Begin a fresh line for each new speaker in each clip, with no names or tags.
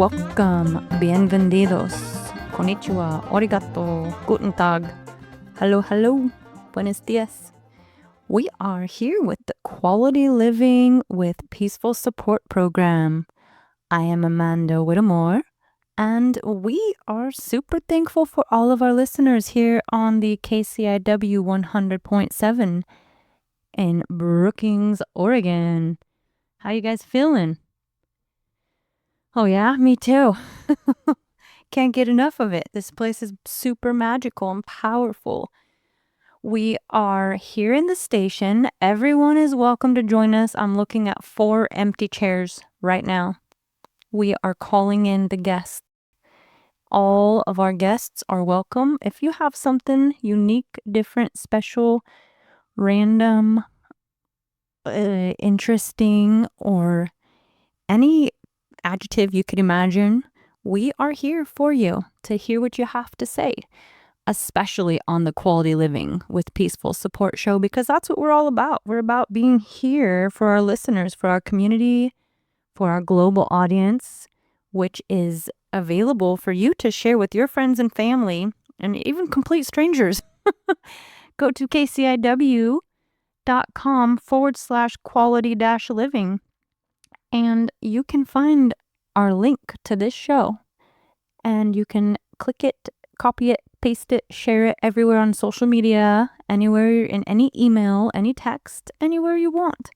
welcome, bienvenidos, konnichiwa, arigato, guten tag, hello, buenos dias. We are here with the Quality Living with Peaceful Support program. I am Amanda Whittemore, and we are super thankful for all of our listeners here on the KCIW 100.7 in Brookings, Oregon. How you guys feeling? Oh yeah, me too. Can't get enough of it. This place is super magical and powerful. We are here in the station. Everyone is welcome to join us. I'm looking at 4 empty chairs right now. We are calling in the guests. All of our guests are welcome. If you have something unique, different, special, random, interesting, or any adjective you could imagine, we are here for you to hear what you have to say, especially on the Quality Living with Peaceful Support show, because that's what we're all about. We're about being here for our listeners, for our community, for our global audience, which is available for you to share with your friends and family and even complete strangers. Go to kciw.com/quality-living. And you can find our link to this show, and you can click it, copy it, paste it, share it everywhere on social media, anywhere, in any email, any text, anywhere you want.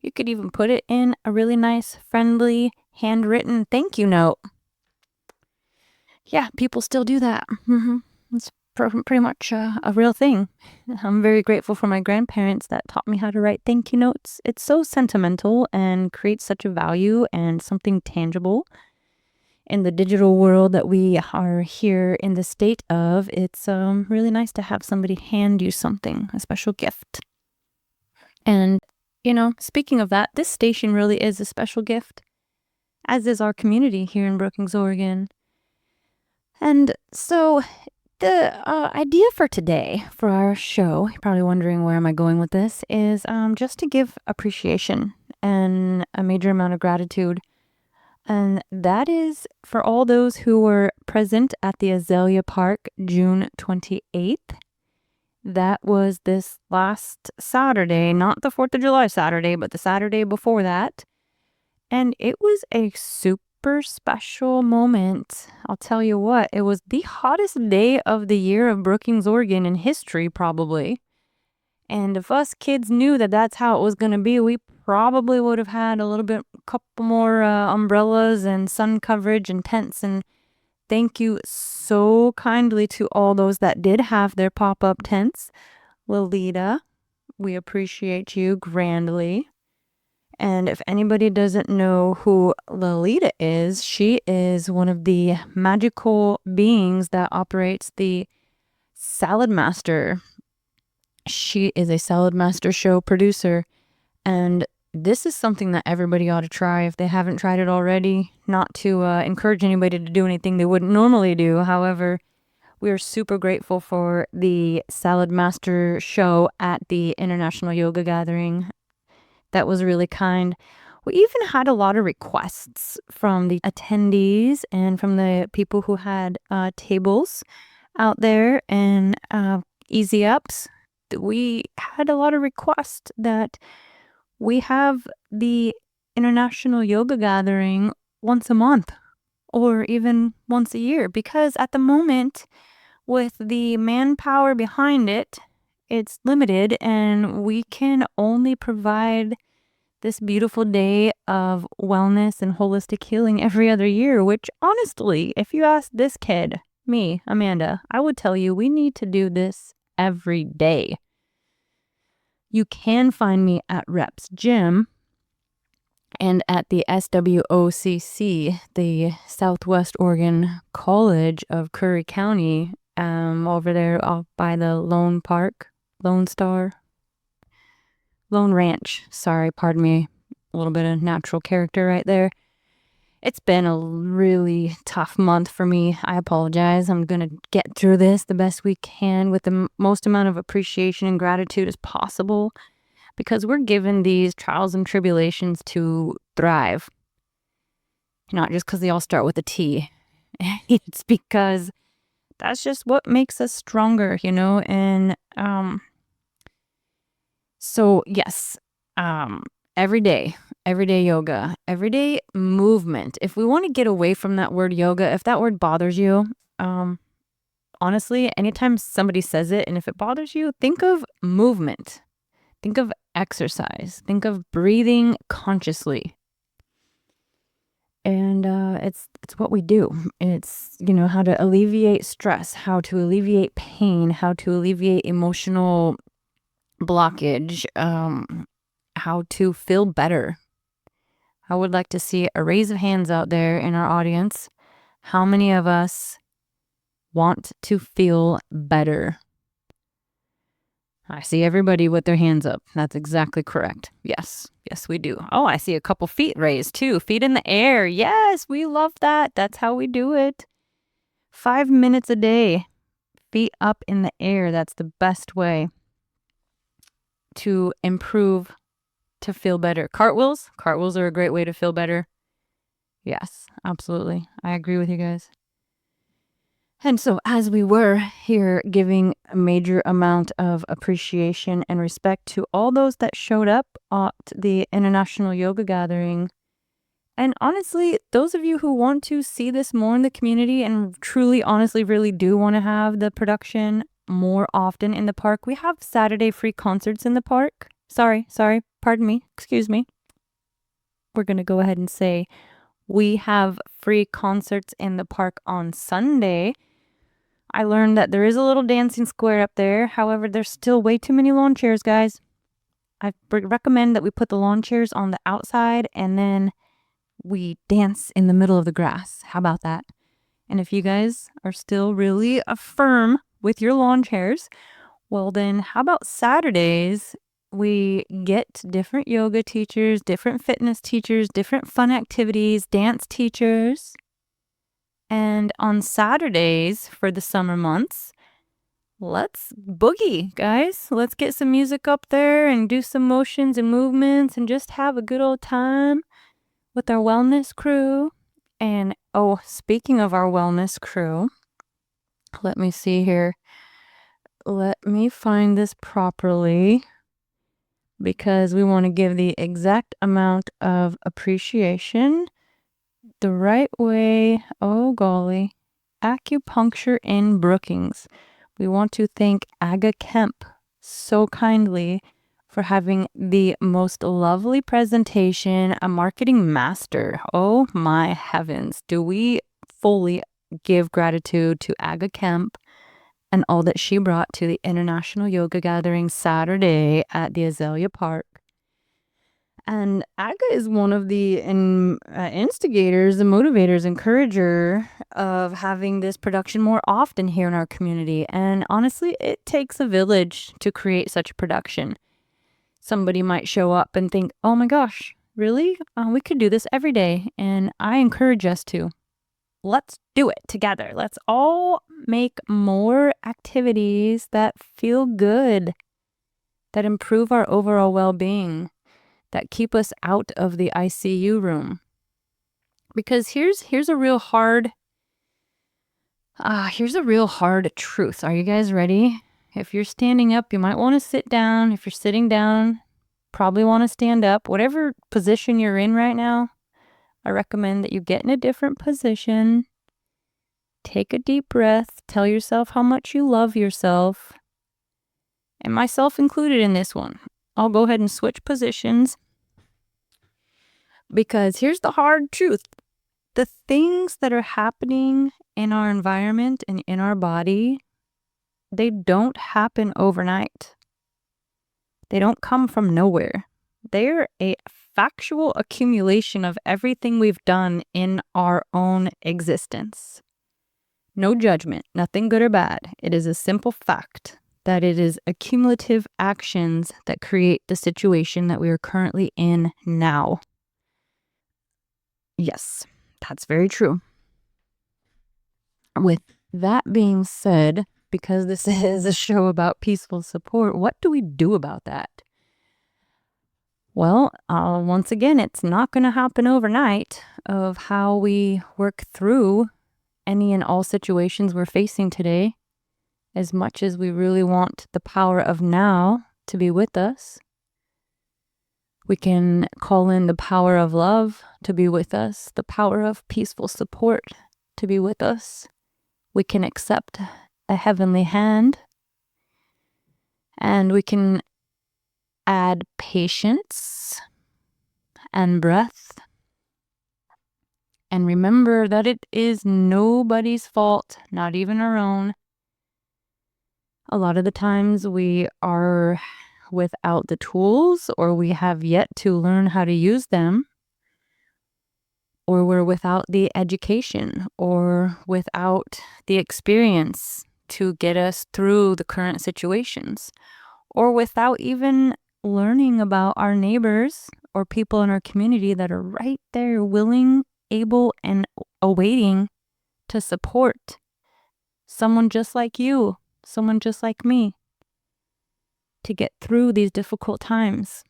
You could even put it in a really nice, friendly, handwritten thank you note. Yeah, people still do that. It's pretty much a real thing. I'm very grateful for my grandparents that taught me how to write thank you notes. It's so sentimental and creates such a value and something tangible in the digital world that we are here in the state of. It's really nice to have somebody hand you something, a special gift. And, speaking of that, this station really is a special gift, as is our community here in Brookings, Oregon. And so the idea for today, for our show, you're probably wondering where am I going with this, is just to give appreciation and a major amount of gratitude. And that is for all those who were present at the Azalea Park June 28th. That was this last Saturday, not the 4th of July Saturday, but the Saturday before that. And it was a super special moment. I'll tell you what, it was the hottest day of the year of Brookings, Oregon in history, probably. And if us kids knew that that's how it was going to be, we probably would have had a couple more umbrellas and sun coverage and tents. And thank you so kindly to all those that did have their pop-up tents. Lolita, we appreciate you grandly. And if anybody doesn't know who Lolita is, she is one of the magical beings that operates the Salad Master. She is a Salad Master show producer, and this is something that everybody ought to try if they haven't tried it already. Not to encourage anybody to do anything they wouldn't normally do. However, we are super grateful for the Salad Master show at the International Yoga Gathering. That was really kind. We even had a lot of requests from the attendees and from the people who had tables out there and easy ups. We had a lot of requests that we have the International Yoga Gathering once a month or even once a year, because at the moment, with the manpower behind it, it's limited, and we can only provide this beautiful day of wellness and holistic healing every other year, which honestly, if you ask this kid, me, Amanda, I would tell you we need to do this every day. You can find me at Reps Gym and at the SWOCC, the Southwest Oregon College of Curry County, over there off by the Lone Ranch. Sorry, pardon me. A little bit of natural character right there. It's been a really tough month for me. I apologize. I'm going to get through this the best we can with the most amount of appreciation and gratitude as possible, because we're given these trials and tribulations to thrive. not just because they all start with a T. It's because that's just what makes us stronger, and so yes, everyday yoga, everyday movement. If we want to get away from that word yoga, if that word bothers you, honestly, anytime somebody says it and if it bothers you, think of movement, think of exercise, think of breathing consciously. And it's what we do. It's, how to alleviate stress, how to alleviate pain, how to alleviate emotional blockage, how to feel better. I would like to see a raise of hands out there in our audience. How many of us want to feel better? I see everybody with their hands up. That's exactly correct. Yes, we do. Oh, I see a couple feet raised too. Feet in the air. Yes, we love that. That's how we do it. 5 minutes a day. Feet up in the air. That's the best way to improve, to feel better. Cartwheels are a great way to feel better. Yes, absolutely. I agree with you guys. And so as we were here giving a major amount of appreciation and respect to all those that showed up at the International Yoga Gathering, and honestly, those of you who want to see this more in the community and truly, honestly, really do want to have the production more often in the park, we have Saturday free concerts in the park. Sorry, pardon me, excuse me. We're going to go ahead and say we have free concerts in the park on Sunday. I learned that there is a little dancing square up there. However, there's still way too many lawn chairs, guys. I recommend that we put the lawn chairs on the outside and then we dance in the middle of the grass. How about that? And if you guys are still really firm with your lawn chairs, well then how about Saturdays? We get different yoga teachers, different fitness teachers, different fun activities, dance teachers. And on Saturdays for the summer months, let's boogie, guys. Let's get some music up there and do some motions and movements and just have a good old time with our wellness crew. And oh, speaking of our wellness crew, let me see here. Let me find this properly because we want to give the exact amount of appreciation the right way. Oh, golly. Acupuncture in Brookings. We want to thank Aga Kemp so kindly for having the most lovely presentation, a marketing master. Oh my heavens. Do we fully give gratitude to Aga Kemp and all that she brought to the International Yoga Gathering Saturday at the Azalea Park. And Aga is one of the instigators, the motivators, encourager of having this production more often here in our community. And honestly, it takes a village to create such a production. Somebody might show up and think, oh my gosh, really? We could do this every day. And I encourage us to. Let's do it together. Let's all make more activities that feel good, that improve our overall well-being, that keep us out of the ICU room. Because here's a real hard truth. Are you guys ready? If you're standing up, you might want to sit down. If you're sitting down, probably want to stand up. Whatever position you're in right now, I recommend that you get in a different position. Take a deep breath. Tell yourself how much you love yourself. And myself included in this one. I'll go ahead and switch positions. Because here's the hard truth. The things that are happening in our environment and in our body, they don't happen overnight. They don't come from nowhere. They're a factual accumulation of everything we've done in our own existence. No judgment, nothing good or bad. It is a simple fact that it is accumulative actions that create the situation that we are currently in now. Yes, that's very true. With that being said, because this is a show about peaceful support, what do we do about that? Well, once again, it's not going to happen overnight of how we work through any and all situations we're facing today. As much as we really want the power of now to be with us, we can call in the power of love to be with us, the power of peaceful support to be with us. We can accept a heavenly hand, and we can add patience and breath. And remember that it is nobody's fault, not even our own. A lot of the times we are without the tools, or we have yet to learn how to use them, or we're without the education or without the experience to get us through the current situations, or without even learning about our neighbors or people in our community that are right there, willing, able, and awaiting to support someone just like you, someone just like me, to get through these difficult times.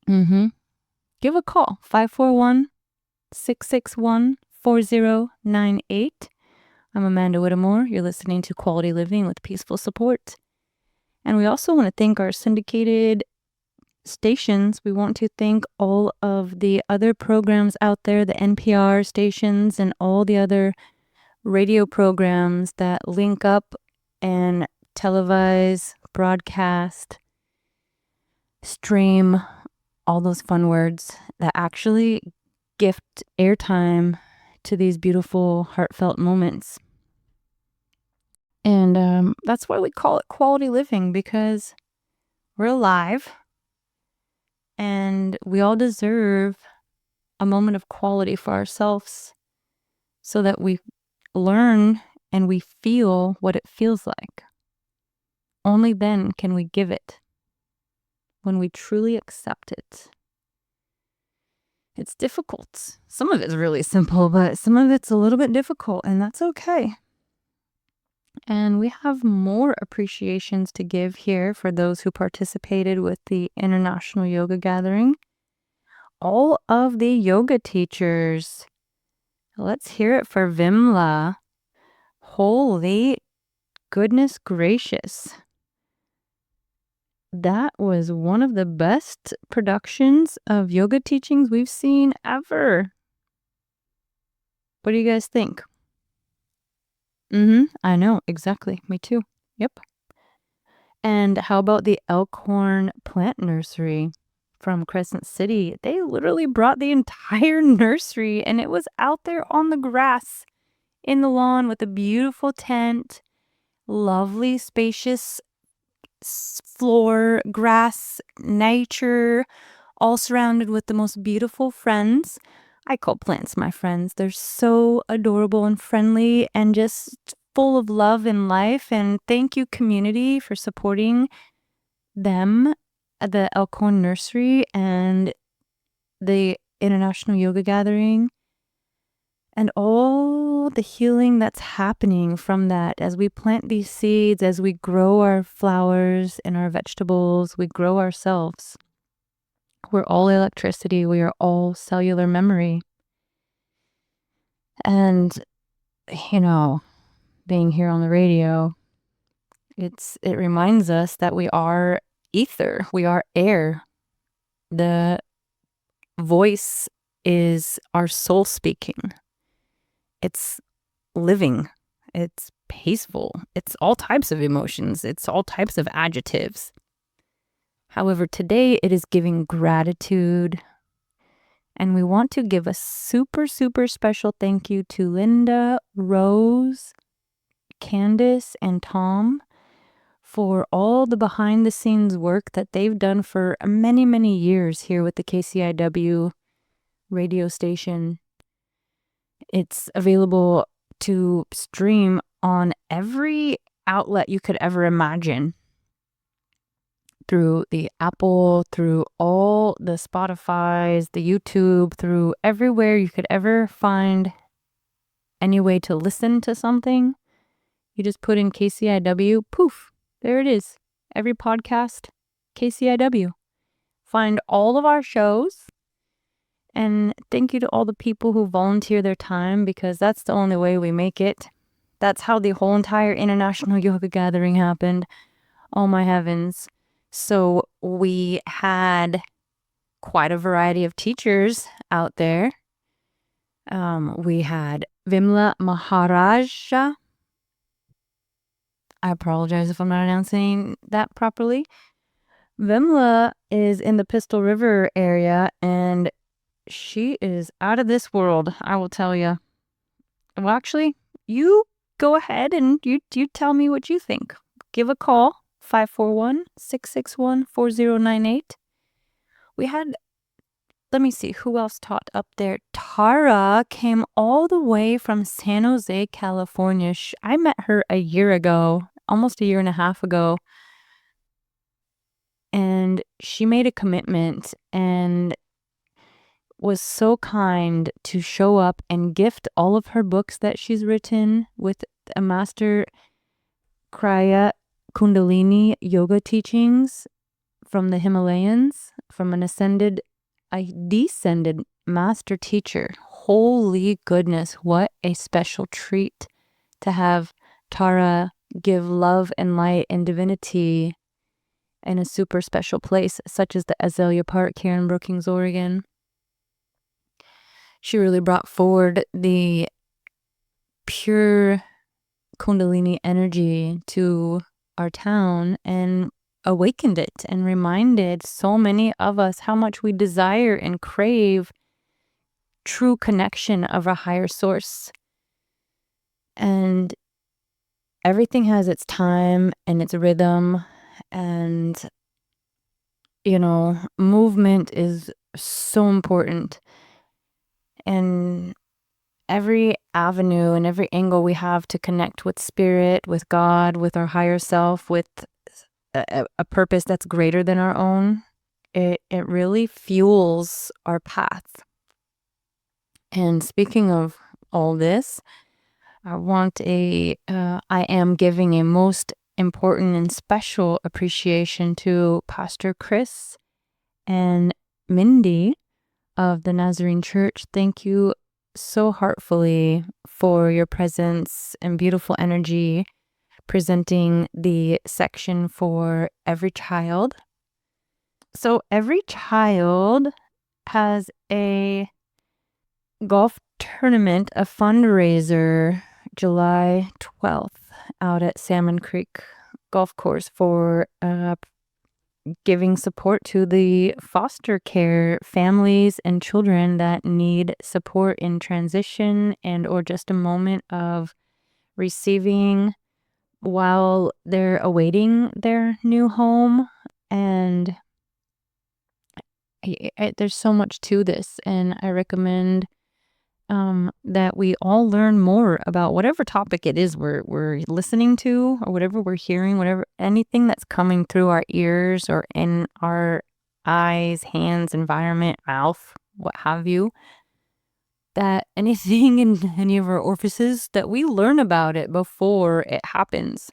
Give a call, 541-661-4098. I'm Amanda Whittemore. You're listening to Quality Living with Peaceful Support. And we also want to thank our syndicated stations. We want to thank all of the other programs out there, the NPR stations and all the other radio programs that link up and televise, broadcast, stream, all those fun words that actually gift airtime to these beautiful, heartfelt moments. And that's why we call it quality living, because we're alive and we all deserve a moment of quality for ourselves so that we learn and we feel what it feels like. Only then can we give it, when we truly accept it. It's difficult. Some of it's really simple, but some of it's a little bit difficult, and that's okay. And we have more appreciations to give here for those who participated with the International Yoga Gathering. All of the yoga teachers. Let's hear it for Vimla. Holy goodness gracious. That was one of the best productions of yoga teachings we've seen ever. What do you guys think? I know, exactly. Me too. Yep. And how about the Elkhorn Plant Nursery from Crescent City? They literally brought the entire nursery, and it was out there on the grass in the lawn with a beautiful tent, lovely, spacious floor, grass, nature, all surrounded with the most beautiful friends. I call plants my friends. They're so adorable and friendly and just full of love and life. And thank you, community, for supporting them at the Elkhorn Nursery and the International Yoga Gathering, and all the healing that's happening from that as we plant these seeds, as we grow our flowers and our vegetables, we grow ourselves. We're all electricity. We are all cellular memory. And, being here on the radio, it reminds us that we are ether. We are air. The voice is our soul speaking. It's living. It's peaceful. It's all types of emotions. It's all types of adjectives. However, today it is giving gratitude. And we want to give a super, super special thank you to Linda, Rose, Candace, and Tom for all the behind the scenes work that they've done for many, many years here with the KCIW radio station. It's available to stream on every outlet you could ever imagine, through the Apple, through all the Spotifys, the YouTube, through everywhere you could ever find any way to listen to something. You just put in KCIW, poof, there it is. Every podcast, KCIW. find all of our shows. And thank you to all the people who volunteer their time, because that's the only way we make it. That's how the whole entire International Yoga Gathering happened. Oh my heavens. So we had quite a variety of teachers out there. We had Vimla Maharaja. I apologize if I'm not announcing that properly. Vimla is in the Pistol River area, and she is out of this world, I will tell you. Well, actually, you go ahead and you tell me what you think. Give a call, 541-661-4098. We had, let me see, who else taught up there? Tara came all the way from San Jose, California. I met her a year ago, almost a year and a half ago. And she made a commitment and was so kind to show up and gift all of her books that she's written with a Master Kriya Kundalini yoga teachings from the Himalayas, from a descended master teacher. Holy goodness, what a special treat to have Tara give love and light and divinity in a super special place, such as the Azalea Park here in Brookings, Oregon. She really brought forward the pure Kundalini energy to our town and awakened it and reminded so many of us how much we desire and crave true connection of a higher source. And everything has its time and its rhythm, and movement is so important. And every avenue and every angle we have to connect with spirit, with God, with our higher self, with a purpose that's greater than our own, it really fuels our path. And speaking of all this, I am giving a most important and special appreciation to Pastor Chris and Mindy of the Nazarene Church. Thank you so heartfully for your presence and beautiful energy presenting the section for every child. So every child has a golf tournament, a fundraiser, July 12th out at Salmon Creek Golf Course for giving support to the foster care families and children that need support in transition and or just a moment of receiving while they're awaiting their new home. And there's so much to this, and I recommend that we all learn more about whatever topic it is we're listening to, or whatever we're hearing, anything that's coming through our ears or in our eyes, hands, environment, mouth, what have you, that anything in any of our orifices, that we learn about it before it happens.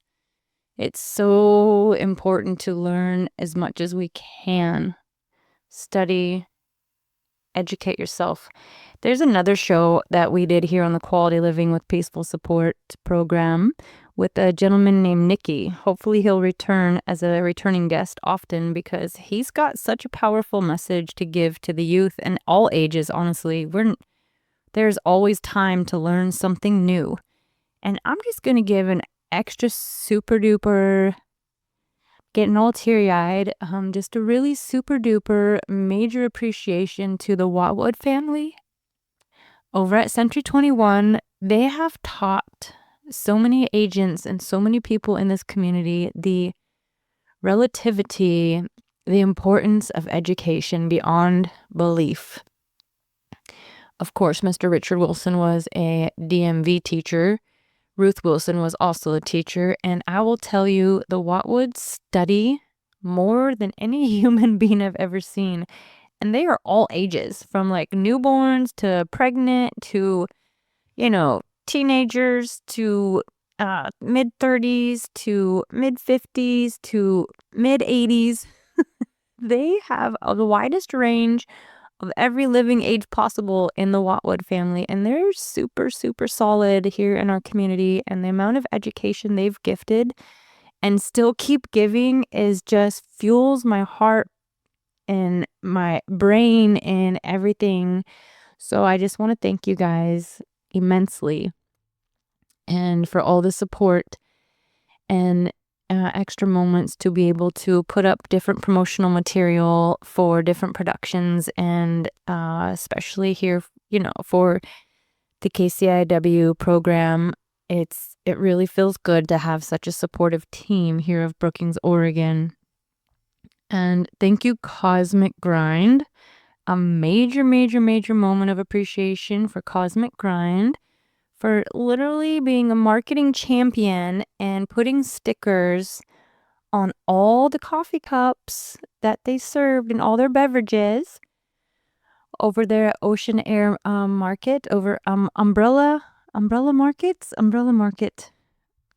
It's so important to learn as much as we can. Study, educate yourself. There's another show that we did here on the Quality Living with Peaceful Support program with a gentleman named Nikki. Hopefully he'll return as a returning guest often, because he's got such a powerful message to give to the youth and all ages, honestly. There's always time to learn something new. And I'm just going to give an extra super duper, getting all teary-eyed, just a really super duper major appreciation to the Watwood family over at Century 21. They have taught so many agents and so many people in this community the relativity, the importance of education beyond belief. Of course, Mr. Richard Wilson was a DMV teacher. Ruth Wilson was also a teacher, and I will tell you, the Watwoods study more than any human being I've ever seen. And they are all ages, from like newborns to pregnant to, teenagers to mid-30s to mid-50s to mid-80s. They have the widest range of every living age possible in the Watwood family, and they're super, super solid here in our community. And the amount of education they've gifted and still keep giving is just fuels my heart and my brain and everything. So I just want to thank you guys immensely and for all the support and extra moments to be able to put up different promotional material for different productions, and especially here, for the KCIW program. It really feels good to have such a supportive team here of Brookings, Oregon. And thank you, Cosmic Grind. A major, major, major moment of appreciation for Cosmic Grind for literally being a marketing champion and putting stickers on all the coffee cups that they served and all their beverages over there at Ocean Air Market, over Umbrella Market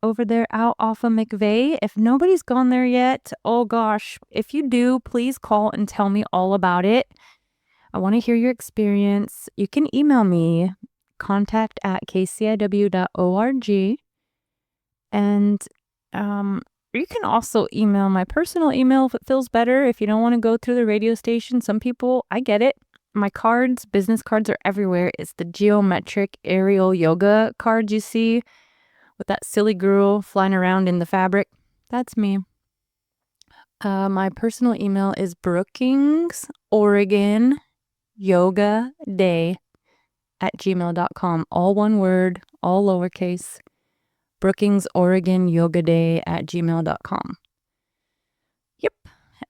over there out off of McVeigh. If nobody's gone there yet, oh gosh, if you do, please call and tell me all about it. I want to hear your experience. You can email me, contact@kciw.org. And you can also email my personal email if it feels better. If you don't want to go through the radio station, some people, I get it. My cards, business cards are everywhere. It's the geometric aerial yoga cards you see with that silly girl flying around in the fabric. That's me. My personal email is Brookings, Oregon, yoga day @gmail.com. All one word, all lowercase. Brookings, Oregon, yoga day @gmail.com. Yep.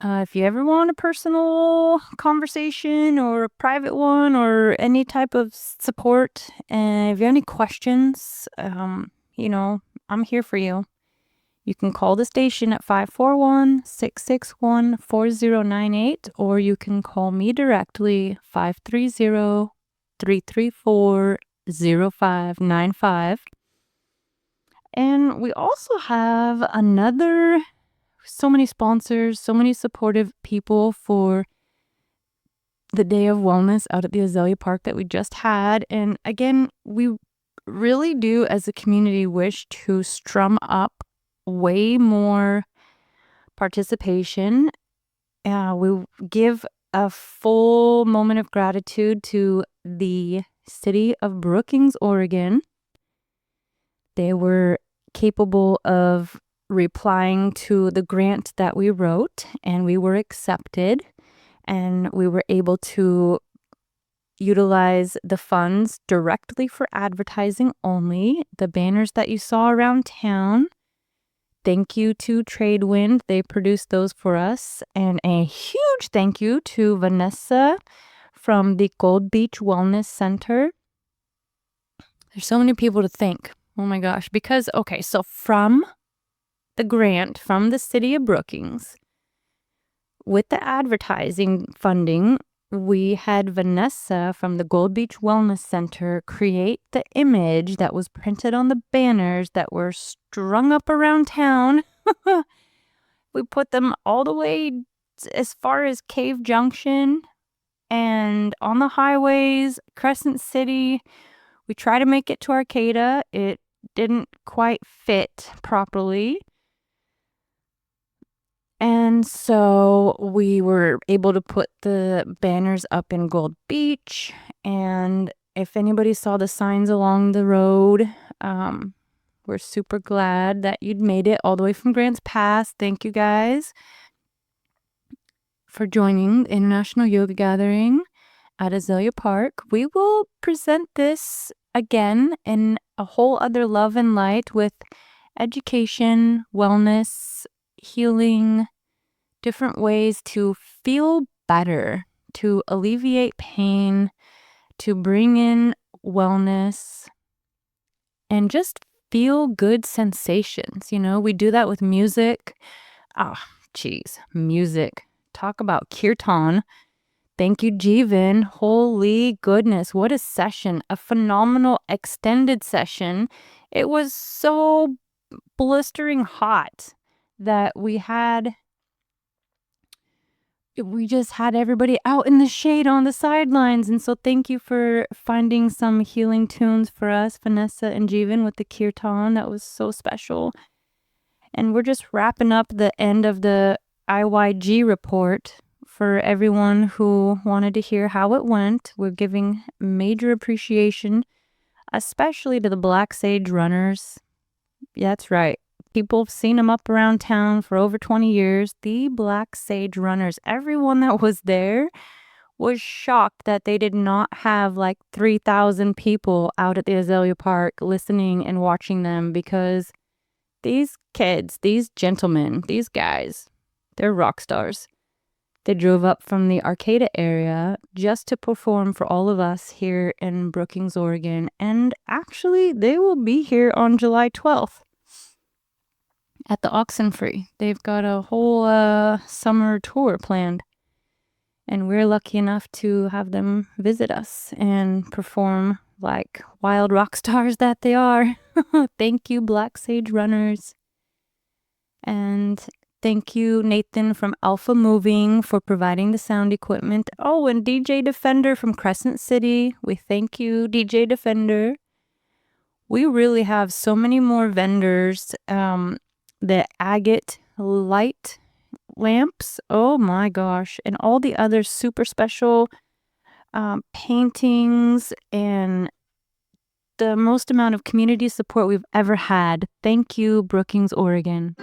If you ever want a personal conversation or a private one or any type of support, and if you have any questions, I'm here for you. You can call the station at 541-661-4098, or you can call me directly, 530-334-0595. And we also have so many sponsors, so many supportive people for the Day of Wellness out at the Azalea Park that we just had. And again, we really do as a community wish to strum up way more participation. We give a full moment of gratitude to the city of Brookings, Oregon. They were capable of replying to the grant that we wrote, and we were accepted, and we were able to utilize the funds directly for advertising only. The banners that you saw around town, thank you to Tradewind. They produced those for us. And a huge thank you to Vanessa from the Gold Beach Wellness Center. There's so many people to thank. Oh my gosh. Because, okay, so from the grant from the city of Brookings, with the advertising funding, we had Vanessa from the Gold Beach Wellness Center create the image that was printed on the banners that were strung up around town. We put them all the way as far as Cave Junction and on the highways, Crescent City. We try to make it to Arcata. It didn't quite fit properly. And so we were able to put the banners up in Gold Beach. And if anybody saw the signs along the road, we're super glad that you'd made it all the way from Grants Pass. Thank you guys for joining the International Yoga Gathering at Azalea Park. We will present this again in a whole other love and light with education, wellness, healing, different ways to feel better, to alleviate pain, to bring in wellness, and just feel good sensations. We do that with music. Music. Talk about kirtan. Thank you, Jeevan. Holy goodness, what a session. A phenomenal extended session. It was so blistering hot that we had we just had everybody out in the shade on the sidelines. And so thank you for finding some healing tunes for us, Vanessa and Jeevan, with the kirtan. That was so special. And we're just wrapping up the end of the IYG report for everyone who wanted to hear how it went. We're giving major appreciation, especially to the Black Sage runners. Yeah, that's right. People have seen them up around town for over 20 years. The Black Sage runners, everyone that was there was shocked that they did not have like 3,000 people out at the Azalea Park listening and watching them, because these kids, these gentlemen, these guys, they're rock stars. They drove up from the Arcata area just to perform for all of us here in Brookings, Oregon. And actually, they will be here on July 12th. At the Oxenfree. They've got a whole summer tour planned. And we're lucky enough to have them visit us and perform like wild rock stars that they are. Thank you, Black Sage Runners. And thank you, Nathan from Alpha Moving, for providing the sound equipment. Oh, and DJ Defender from Crescent City. We thank you, DJ Defender. We really have so many more vendors. The agate light lamps, oh my gosh, and all the other super special paintings, and the most amount of community support we've ever had. Thank you, Brookings, Oregon.